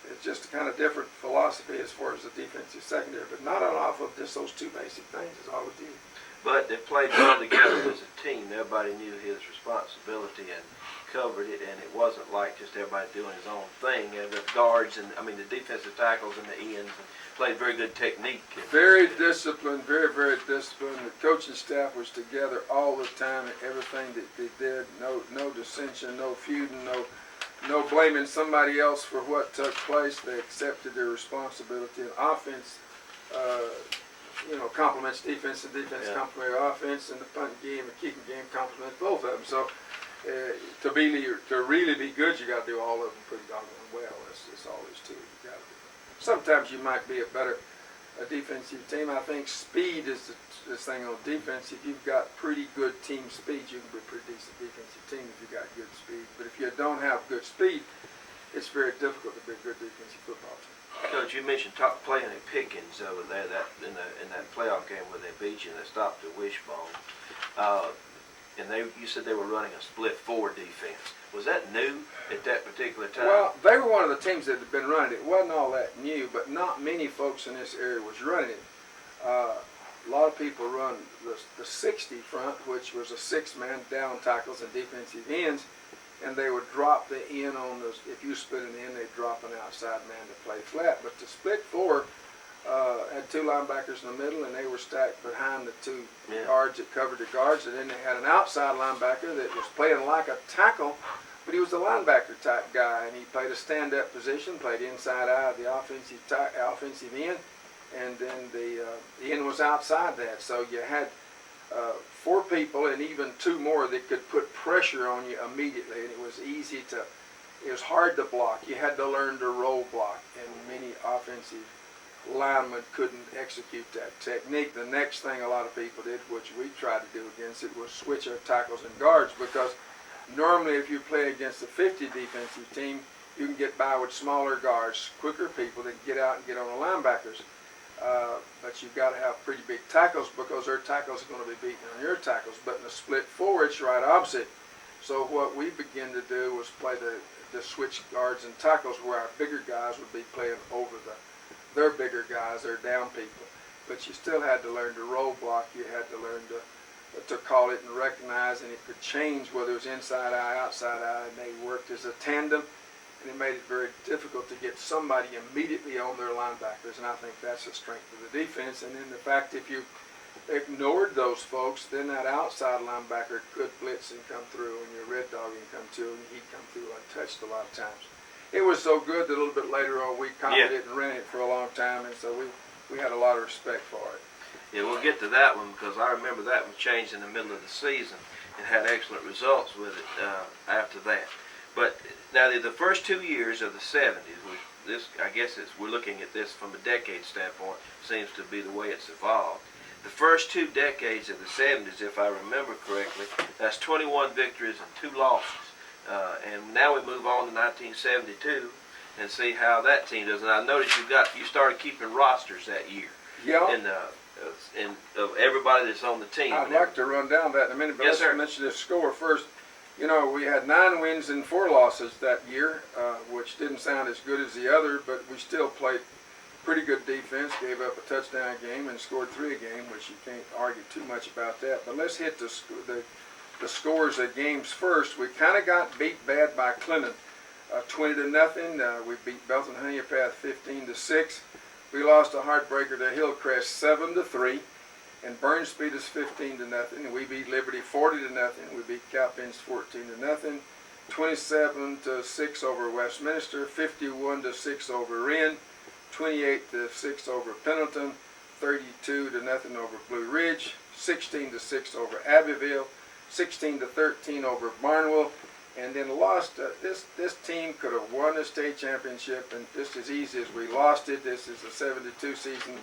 it's just a kind of different philosophy as far as the defensive secondary, but not on off of just those two basic things is all we did. But they played well together as a team. Everybody knew his responsibility and covered it, and it wasn't like just everybody doing his own thing. And the guards and the defensive tackles and the ends played very good technique. Very disciplined, very, very disciplined. The coaching staff was together all the time in everything that they did. No dissension, no feuding, no blaming somebody else for what took place. They accepted their responsibility. And offense, complements defense, and defense complements offense, and the punt game and kicking game complements both of them. So to really be good, you got to do all of them pretty doggone well. That's all there's to it. You got to do. Sometimes you might be a better defensive team. I think speed is this thing on defense. If you've got pretty good team speed, you can be a pretty decent defensive team if you've got good speed. But if you don't have good speed, it's very difficult to be a good defensive football team. Coach, you mentioned playing at Pickens over there in that playoff game where they beat you and they stopped the wishbone. And you said they were running a split 4 defense. Was that new at that particular time? Well, they were one of the teams that had been running it. It wasn't all that new, but not many folks in this area was running it. A lot of people run the 60 front, which was a 6-man down tackles and defensive ends, and they would drop the end on those. If you split an end, they'd drop an outside man to play flat. But the split 4 had 2 linebackers in the middle, and they were stacked behind the 2 guards that covered the guards. And then they had an outside linebacker that was playing like a tackle, but he was a linebacker type guy, and he played a stand-up position, played inside out of the offensive end, and then the end was outside that. So you had 4 people and even 2 more that could put pressure on you immediately, and it was hard to block. You had to learn to roll block, and many offensive linemen couldn't execute that technique. The next thing a lot of people did, which we tried to do against it, was switch our tackles and guards, because Normally, if you play against a 50 defensive team, you can get by with smaller guards, quicker people that can get out and get on the linebackers. But you've got to have pretty big tackles because their tackles are going to be beating on your tackles. But in the split four, it's right opposite. So what we began to do was play the switch guards and tackles where our bigger guys would be playing over their bigger guys, their down people. But you still had to learn to roll block. You had to learn to call it and recognize, and it could change whether it was inside eye, outside eye, and they worked as a tandem. And it made it very difficult to get somebody immediately on their linebackers, and I think that's the strength of the defense. And then the fact if you ignored those folks, then that outside linebacker could blitz and come through, and your red dog can come through, and he'd come through untouched a lot of times. It was so good that a little bit later on we copied it and ran it for a long time, and so we had a lot of respect for it. Yeah, we'll get to that one because I remember that one changed in the middle of the season and had excellent results with it after that. But now the first 2 years of the 70s, I guess we're looking at this from a decade standpoint, seems to be the way it's evolved. The first 2 decades of the 70s, if I remember correctly, that's 21 victories and 2 losses. And now we move on to 1972 and see how that team does. And I noticed you started keeping rosters that year. Yeah. And of everybody that's on the team. I'd like to run down that in a minute, but yes, let's mention this score first. You know, we had 9 wins and 4 losses that year, which didn't sound as good as the other, but we still played pretty good defense, gave up a touchdown game, and scored 3 a game, which you can't argue too much about that. But let's hit the scores of games first. We kind of got beat bad by Clinton, 20-0. We beat Belton Honeypath 15-6. We lost a heartbreaker to Hillcrest 7-3. And Burns beat us 15-0. We beat Liberty 40-0. We beat Cowpens 14-0. 27-6 over Westminster. 51-6 over Wren. 28-6 over Pendleton. 32-0 over Blue Ridge. 16-6 over Abbeville. 16-13 over Barnwell. And then lost. This team could have won the state championship, and just as easy as we lost it. This is a 72 season.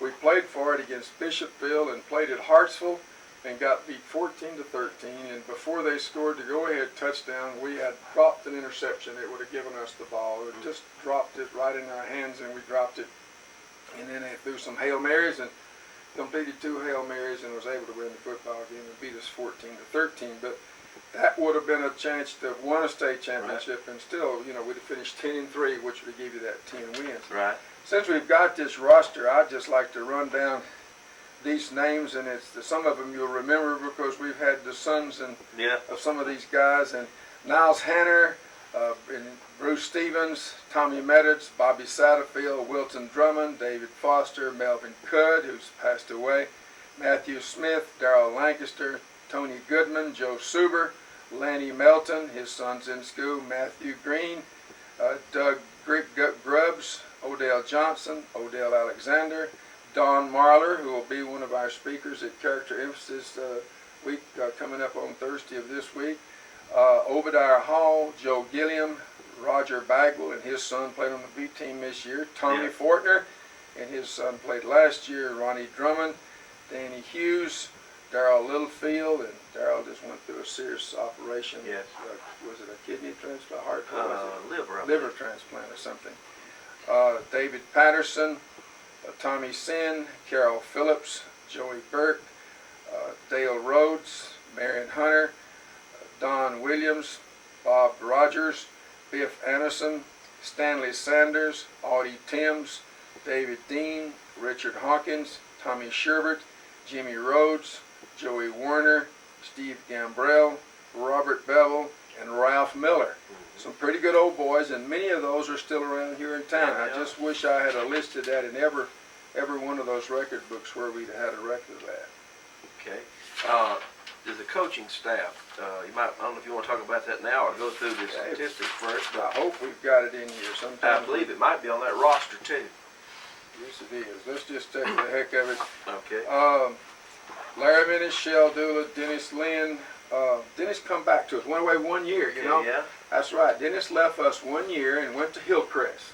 We played for it against Bishopville and played at Hartsville and got beat 14-13. And before they scored the go-ahead touchdown, we had dropped an interception. It would have given us the ball. It just dropped it right in our hands, and we dropped it. And then they threw some Hail Marys and completed 2 Hail Marys and was able to win the football game and beat us 14-13. But that would have been a chance to have won a state championship, and still, we'd have finished 10-3, which would give you that 10 wins. Right. Since we've got this roster, I'd just like to run down these names, and some of them you'll remember because we've had the sons of some of these guys, and Niles Hanner, and Bruce Stevens, Tommy Medditz, Bobby Satterfield, Wilton Drummond, David Foster, Melvin Cudd, who's passed away, Matthew Smith, Darrell Lancaster, Tony Goodman, Joe Suber, Lanny Melton, his son's in school, Matthew Green, Doug Grubbs, Odell Johnson, Odell Alexander, Don Marler, who will be one of our speakers at Character Emphasis week coming up on Thursday of this week, Obadiah Hall, Joe Gilliam, Roger Bagwell, and his son played on the B team this year, Tommy Fortner, and his son played last year, Ronnie Drummond, Danny Hughes, Darrell Littlefield, and Darrell just went through a serious operation. Yes. Was it a kidney transplant, heart? Liver transplant or something. David Patterson, Tommy Sin, Carol Phillips, Joey Burke, Dale Rhodes, Marion Hunter, Don Williams, Bob Rogers, Biff Anderson, Stanley Sanders, Audie Timms, David Dean, Richard Hawkins, Tommy Sherbert, Jimmy Rhodes, Joey Warner, Steve Gambrell, Robert Bevel, and Ralph Miller. Some pretty good old boys, and many of those are still around here in town. I just wish I had listed that in every one of those record books where we'd had a record of that. Okay. There's a coaching staff. I don't know if you want to talk about that now or go through the statistics first. But I hope we've got it in here sometime. I believe it might be on that roster too. Yes, it is. Let's just take the heck of it. Okay. Larry Minnis, Shell Dooley, Dennis Lynn. Dennis come back to us. Went away 1 year, Yeah. That's right. Dennis left us 1 year and went to Hillcrest.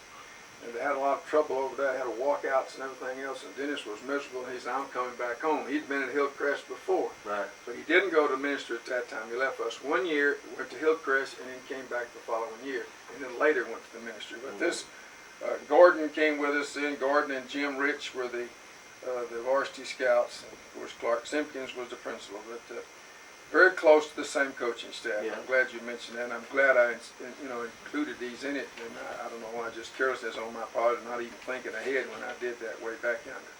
And they had a lot of trouble over that, had walkouts and everything else, and Dennis was miserable. He said, I'm coming back home. He'd been at Hillcrest before. Right. So he didn't go to minister at that time. He left us 1 year, went to Hillcrest, and then came back the following year. And then later went to the ministry. But this, Gordon came with us then. Gordon and Jim Rich were the varsity scouts. And of course, Clark Simpkins was the principal. But very close to the same coaching staff. Yeah. I'm glad you mentioned that. And I'm glad I included these in it. And I don't know why, just carelessness on my part, and not even thinking ahead when I did that way back yonder.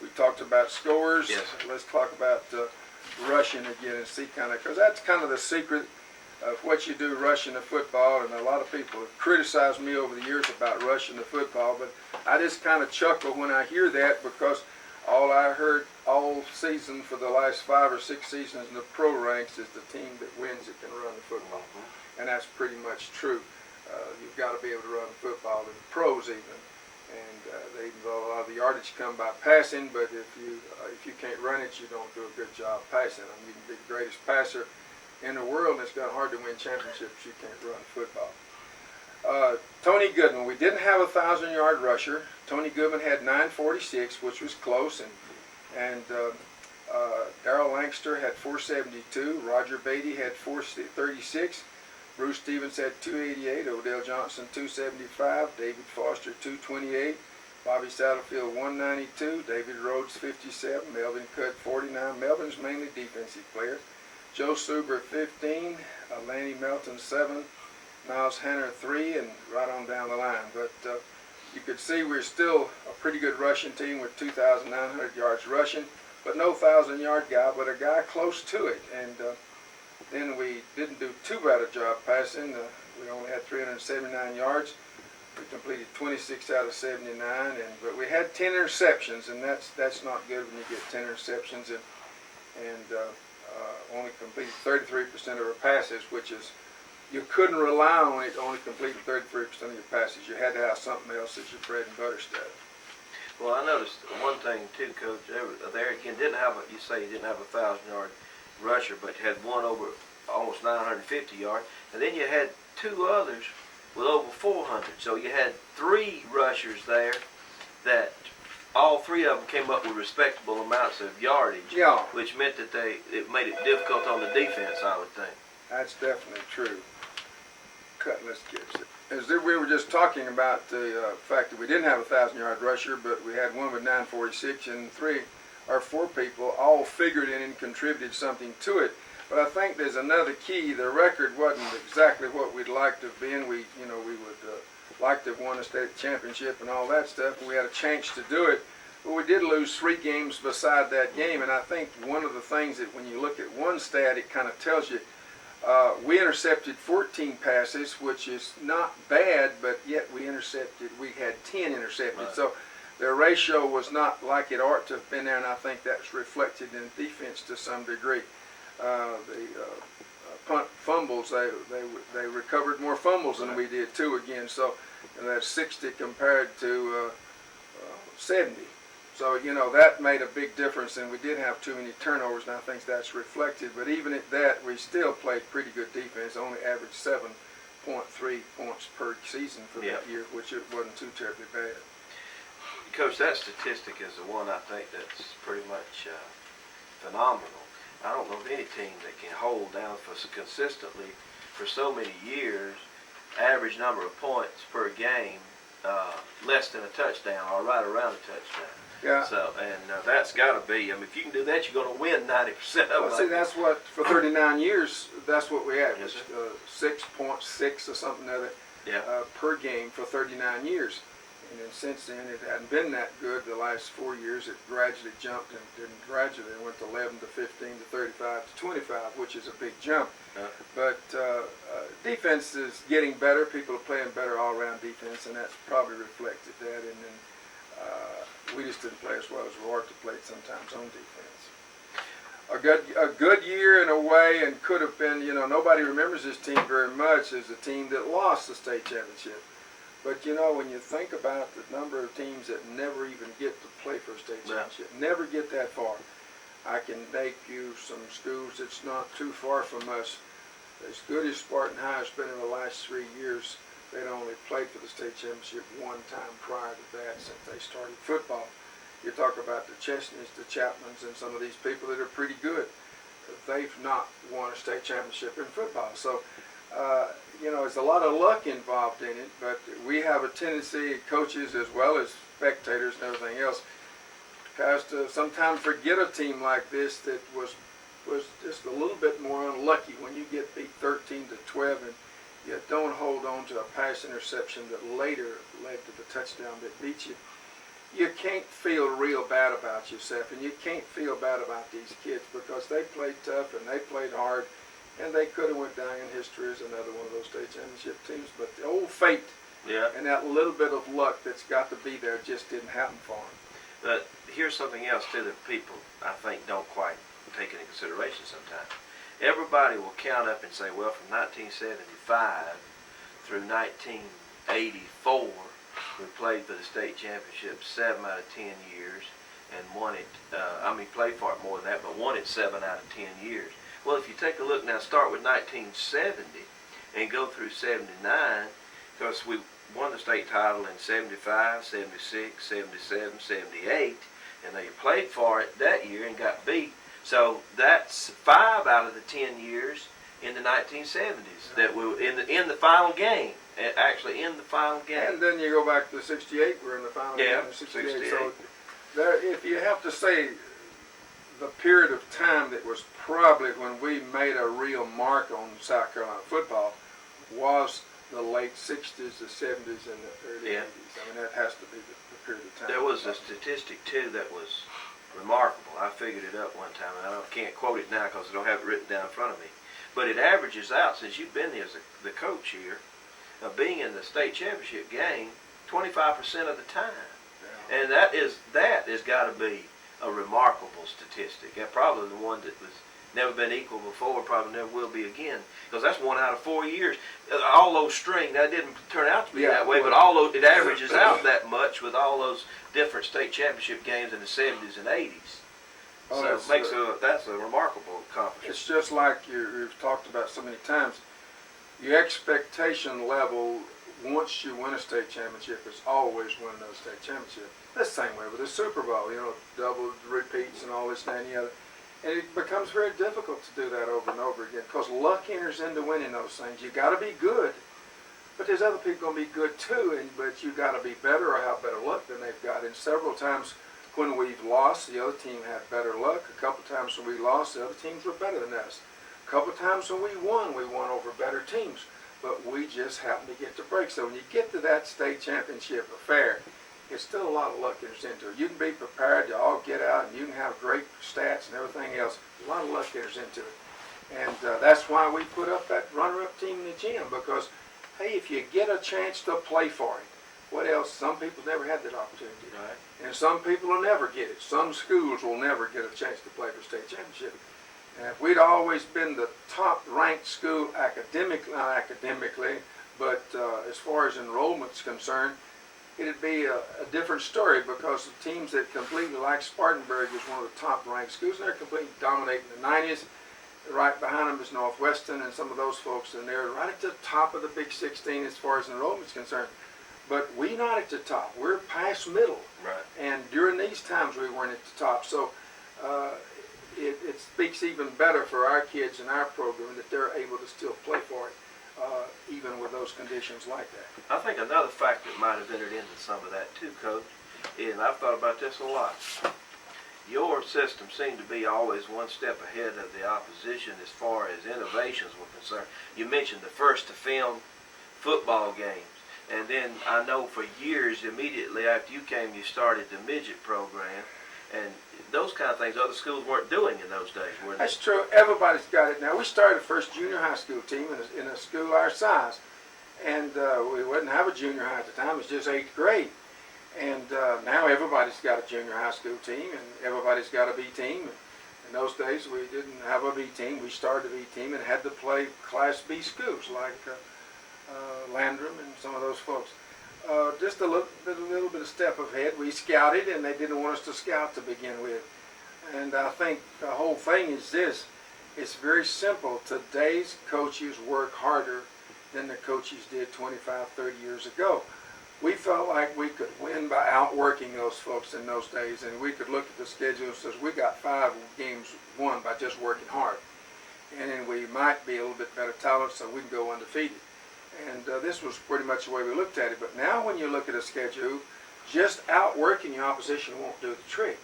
We talked about scores. Yes. Let's talk about rushing again and see because that's kind of the secret of what you do rushing the football. And a lot of people have criticized me over the years about rushing the football, but I just kind of chuckle when I hear that because all I heard all season for the last 5 or 6 seasons in the pro ranks is the team that wins that can run the football. And that's pretty much true. You've got to be able to run the football in the pros even. And a lot of the yardage come by passing, but if you can't run it, you don't do a good job passing. I mean, you can be the greatest passer in the world, and it's got hard to win championships. You can't run football. Tony Goodman, we didn't have a 1,000-yard rusher. Tony Goodman had 946, which was close, and Darrell Langster had 472. Roger Beatty had 436. Bruce Stevens had 288. Odell Johnson 275. David Foster 228. Bobby Saddlefield 192. David Rhodes 57. Melvin Cutt 49. Melvin's mainly defensive player. Joe Suber 15. Lanny Melton 7. Miles Hanner 3, and right on down the line. But you could see we're still a pretty good rushing team with 2,900 yards rushing, but no 1,000-yard guy, but a guy close to it. And then we didn't do too bad a job passing. We only had 379 yards. We completed 26 out of 79, but we had 10 interceptions, and that's not good when you get 10 interceptions, and only completed 33% of our passes, which is you couldn't rely on it only completing 33% of your passes. You had to have something else as your bread and butter stuff. Well, I noticed one thing too, Coach. There again, you say you didn't have a 1,000-yard rusher, but you had one over almost 950 yards, and then you had 2 others with over 400. So you had 3 rushers there that all 3 of them came up with respectable amounts of yardage. Yeah. Which meant that it made it difficult on the defense, I would think. That's definitely true. Let's get it. As we were just talking about the fact that we didn't have a 1,000-yard rusher, but we had one with 946, and 3 or 4 people all figured in and contributed something to it. But I think there's another key. The record wasn't exactly what we'd like to have been. We would like to have won a state championship and all that stuff. We had a chance to do it, but we did lose 3 games beside that game. And I think one of the things that when you look at one stat, it kind of tells you. We intercepted 14 passes, which is not bad, but yet we had 10 intercepted. Right. So their ratio was not like it ought to have been there, and I think that's reflected in defense to some degree. Punt fumbles, they recovered more fumbles than we did too again. So that's 60 compared to 70. So, that made a big difference, and we did have too many turnovers, and I think that's reflected. But even at that, we still played pretty good defense, only averaged 7.3 points per season for that year, which it wasn't too terribly bad. Coach, that statistic is the one I think that's pretty much phenomenal. I don't know of any team that can hold down consistently for so many years, average number of points per game, less than a touchdown or right around a touchdown. Yeah. So, and that's got to be, if you can do that, you're going to win 90% of them. Well, see, that's what, for 39 years, that's what we had. Yes, 6.6 or something other per game for 39 years. And then since then, it hadn't been that good. The last 4 years, it gradually jumped and gradually went to 11 to 15 to 35 to 25, which is a big jump. But defense is getting better. People are playing better all-around defense, and that's probably reflected that. And then we just didn't play as well as we ought to play sometimes on defense. A good year in a way, and could have been, nobody remembers this team very much as a team that lost the state championship. But, when you think about the number of teams that never even get to play for a state championship, never get that far, I can make you some schools that's not too far from us. As good as Spartan High has been in the last 3 years, they'd only played for the state championship one time prior to that since they started football. You talk about the Chesneys, the Chapmans, and some of these people that are pretty good. They've not won a state championship in football. So, there's a lot of luck involved in it, but we have a tendency, coaches as well as spectators and everything else, guys, to sometimes forget a team like this that was just a little bit more unlucky when you get beat 13-12 and you don't hold on to a pass interception that later led to the touchdown that beat you. You can't feel real bad about yourself, and you can't feel bad about these kids because they played tough and they played hard, and they could have went down in history as another one of those state championship teams. But the old fate and that little bit of luck that's got to be there just didn't happen for them. But here's something else too that people, I think, don't quite take into consideration sometimes. Everybody will count up and say, well, from 1975 through 1984, we played for the state championship 7 out of 10 years and won it, played for it more than that, but won it 7 out of 10 years. Well, if you take a look now, start with 1970 and go through 79, because we won the state title in 75, 76, 77, 78, and they played for it that year and got beat. So that's 5 out of the 10 years in the 1970s that we were in the final game, actually in the final game. And then you go back to 68, we're in the final game in 68. So there, if you have to say the period of time that was probably when we made a real mark on South Carolina football was the late 60s, the 70s, and the early 80s. That has to be the period of time. There was a statistic, too, that was remarkable. I figured it up one time, and I can't quote it now because I don't have it written down in front of me. But it averages out, since you've been here as the coach here, of being in the state championship game 25% of the time. Yeah. And that has got to be a remarkable statistic. And probably the one that was never been equal before, probably never will be again, because that's 1 out of 4 years. All those strings, that didn't turn out to be that way, but all those, it averages out that much with all those different state championship games in the 70s and 80s. So it makes that's a remarkable accomplishment. It's just like you've talked about so many times. Your expectation level once you win a state championship is always win those state championships. That's the same way with the Super Bowl, double repeats and all this and that and the other. And it becomes very difficult to do that over and over again because luck enters into winning those things. You got to be good, but there's other people going to be good too, but you got to be better or have better luck than they've got. And several times when we've lost, the other team had better luck. A couple times when we lost, the other teams were better than us. A couple times when we won over better teams. But we just happened to get the break. So when you get to that state championship affair, it's still a lot of luck enters into it. You can be prepared to all get out, and you can have great stats and everything else. A lot of luck enters into it. And that's why we put up that runner-up team in the gym, because, hey, if you get a chance to play for it, what else? Some people never had that opportunity. Right. And some people will never get it. Some schools will never get a chance to play for state championship. And if we'd always been the top-ranked school academically, not academically, but as far as enrollment's concerned, it'd be a different story, because the teams that completely, like Spartanburg, is one of the top-ranked schools, and they're completely dominating the 90s. Right behind them is Northwestern and some of those folks, and they're right at the top of the Big 16 as far as enrollment's concerned. But we're not at the top. We're past middle. Right. And during these times, we weren't at the top. So it speaks even better for our kids and our program that they're able to still play for it, even with those conditions like that. I think another factor that might have entered into some of that too, Coach, and I've thought about this a lot. Your system seemed to be always one step ahead of the opposition as far as innovations were concerned. You mentioned the first to film football games, and then I know for years immediately after you came, you started the midget program, and those kind of things other schools weren't doing in those days, were they? That's true. Everybody's got it now. We started the first junior high school team in a school our size, and we wouldn't have a junior high at the time. It was just 8th grade. And now everybody's got a junior high school team, and everybody's got a B team. In those days, we didn't have a B team. We started a B team and had to play Class B schools like Landrum and some of those folks. Just a little bit of step ahead. We scouted, and they didn't want us to scout to begin with. And I think the whole thing is this. It's very simple. Today's coaches work harder than the coaches did 25, 30 years ago. We felt like we could win by outworking those folks in those days, and we could look at the schedule and say, we got 5 games won by just working hard. And then we might be a little bit better talent, so we can go undefeated. And this was pretty much the way we looked at it. But now when you look at a schedule, just outworking your opposition won't do the trick.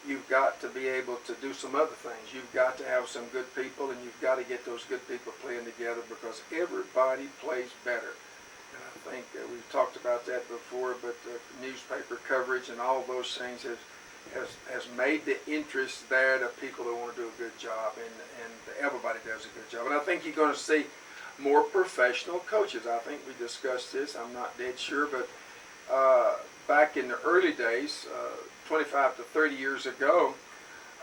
You've got to be able to do some other things. You've got to have some good people, and you've got to get those good people playing together, because everybody plays better. And I think we've talked about that before, but the newspaper coverage and all those things has made the interest there to people that want to do a good job, and everybody does a good job. And I think you're going to see more professional coaches. I think we discussed this. I'm not dead sure, but back in the early days, 25 to 30 years ago,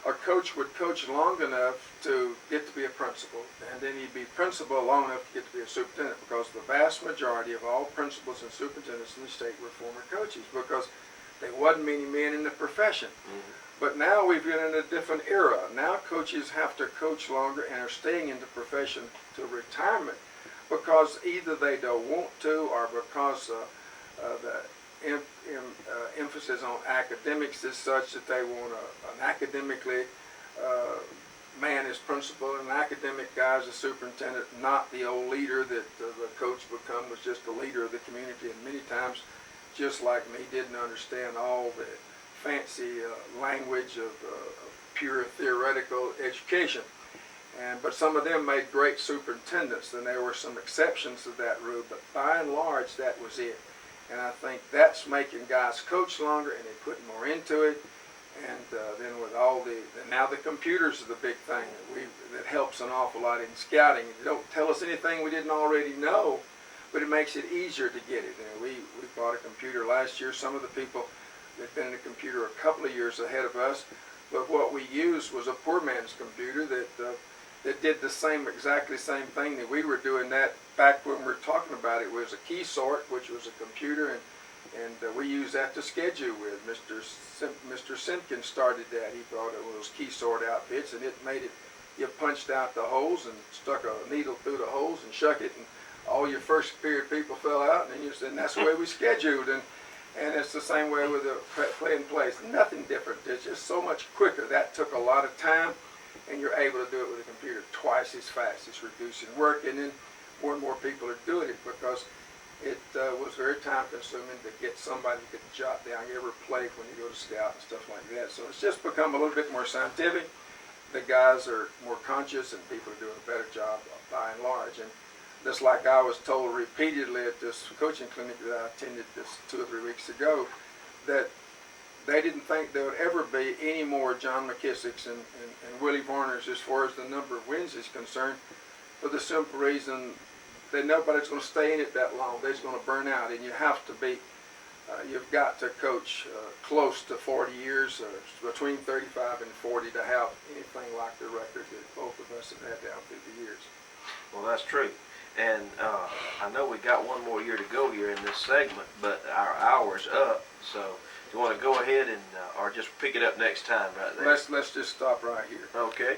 a coach would coach long enough to get to be a principal, and then he'd be principal long enough to get to be a superintendent, because the vast majority of all principals and superintendents in the state were former coaches, because there wasn't many men in the profession. Mm-hmm. But now we've been in a different era. Now coaches have to coach longer and are staying in the profession to retirement, because either they don't want to, or because the emphasis on academics is such that they want an academically man as principal and an academic guy as a superintendent, not the old leader that the coach become, was just the leader of the community, and many times, just like me, didn't understand all the fancy language of pure theoretical education. But some of them made great superintendents, and there were some exceptions to that rule, but by and large that was it. And I think that's making guys coach longer, and they put more into it. And then with all now the computers are the big thing that helps an awful lot in scouting. It don't tell us anything we didn't already know, but it makes it easier to get it. And we bought a computer last year. Some of the people that been in a computer a couple of years ahead of us, but what we used was a poor man's computer that did the exactly same thing that we were doing. That back when we were talking about it was a key sort, which was a computer, and we used that to schedule with. Mr. Simpkins started that. He brought it with those key sort outfits, and it made it, you punched out the holes and stuck a needle through the holes and shuck it, and all your first period people fell out, and that's the way we scheduled. And it's the same way with the play in place. Nothing different. It's just so much quicker. That took a lot of time, and you're able to do it with a computer twice as fast. It's reducing work, and then more and more people are doing it, because it was very time consuming to get somebody who could jot down every play when you go to scout and stuff like that. So it's just become a little bit more scientific. The guys are more conscious, and people are doing a better job by and large. And just like I was told repeatedly at this coaching clinic that I attended this 2 or 3 weeks ago, that they didn't think there would ever be any more John McKissicks and Willie Varners as far as the number of wins is concerned, for the simple reason that nobody's going to stay in it that long. They're just going to burn out, and you have to be, you've got to coach close to 40 years, between 35 and 40, to have anything like the record that both of us have had down through the years. Well, that's true. And I know we got one more year to go here in this segment, but our hour's up. So you want to go ahead and, or just pick it up next time right there? Let's just stop right here. Okay.